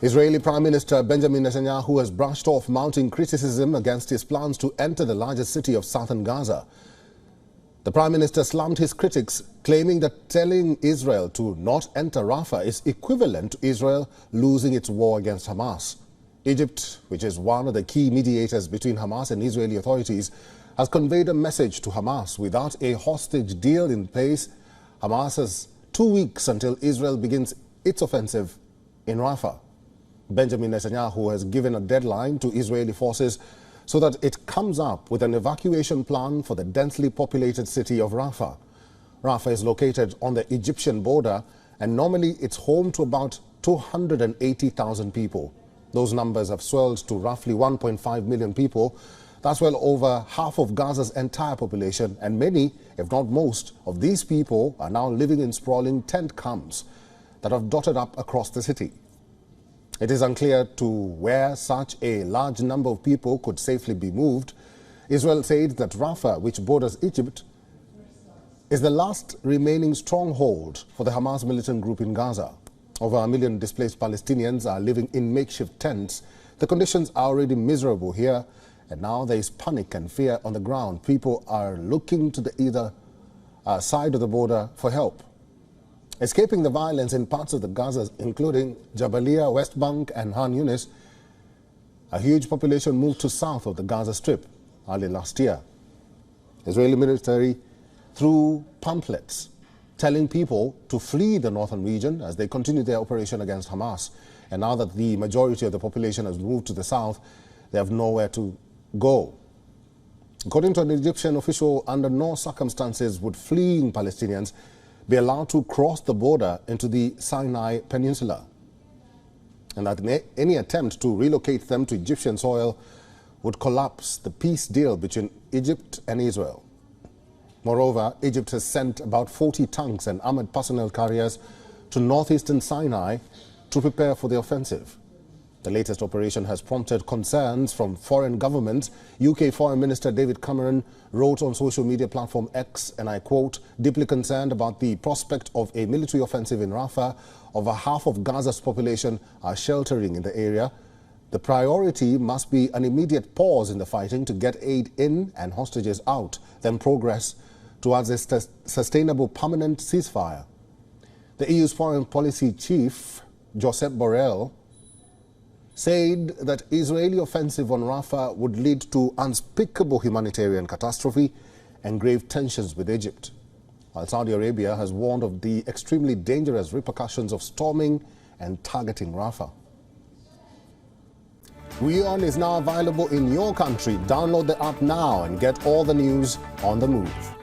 Israeli Prime Minister Benjamin Netanyahu has brushed off mounting criticism against his plans to enter the largest city of Southern Gaza. The Prime Minister slammed his critics, claiming that telling Israel to not enter Rafah is equivalent to Israel losing its war against Hamas. Egypt, which is one of the key mediators between Hamas and Israeli authorities, has conveyed a message to Hamas. Without a hostage deal in place, Hamas has 2 weeks until Israel begins its offensive in Rafah. Benjamin Netanyahu has given a deadline to Israeli forces so that it comes up with an evacuation plan for the densely populated city of Rafah. Rafah is located on the Egyptian border, and normally it's home to about 280,000 people. Those numbers have swelled to roughly 1.5 million people. That's well over half of Gaza's entire population, and many, if not most, of these people are now living in sprawling tent camps that have dotted up across the city. It is unclear to where such a large number of people could safely be moved. Israel said that Rafah, which borders Egypt, is the last remaining stronghold for the Hamas militant group in Gaza. Over 1 million displaced Palestinians are living in makeshift tents. The conditions are already miserable here, and now there is panic and fear on the ground. People are looking to the either side of the border for help. Escaping the violence in parts of the Gaza, including Jabalia, West Bank and Han Yunis, a huge population moved to south of the Gaza Strip early last year. Israeli military threw pamphlets telling people to flee the northern region as they continue their operation against Hamas. And now that the majority of the population has moved to the south, they have nowhere to go. According to an Egyptian official, under no circumstances would fleeing Palestinians be allowed to cross the border into the Sinai Peninsula, and that any attempt to relocate them to Egyptian soil would collapse the peace deal between Egypt and Israel. Moreover, Egypt has sent about 40 tanks and armored personnel carriers to northeastern Sinai to prepare for the offensive. The latest operation has prompted concerns from foreign governments. UK Foreign Minister David Cameron wrote on social media platform X, and I quote, "Deeply concerned about the prospect of a military offensive in Rafah. Over half of Gaza's population are sheltering in the area. The priority must be an immediate pause in the fighting to get aid in and hostages out, then progress towards a sustainable permanent ceasefire." The EU's foreign policy chief, Josep Borrell, said that Israeli offensive on Rafah would lead to unspeakable humanitarian catastrophe and grave tensions with Egypt, while Saudi Arabia has warned of the extremely dangerous repercussions of storming and targeting Rafah. WION is now available in your country. Download the app now and get all the news on the move.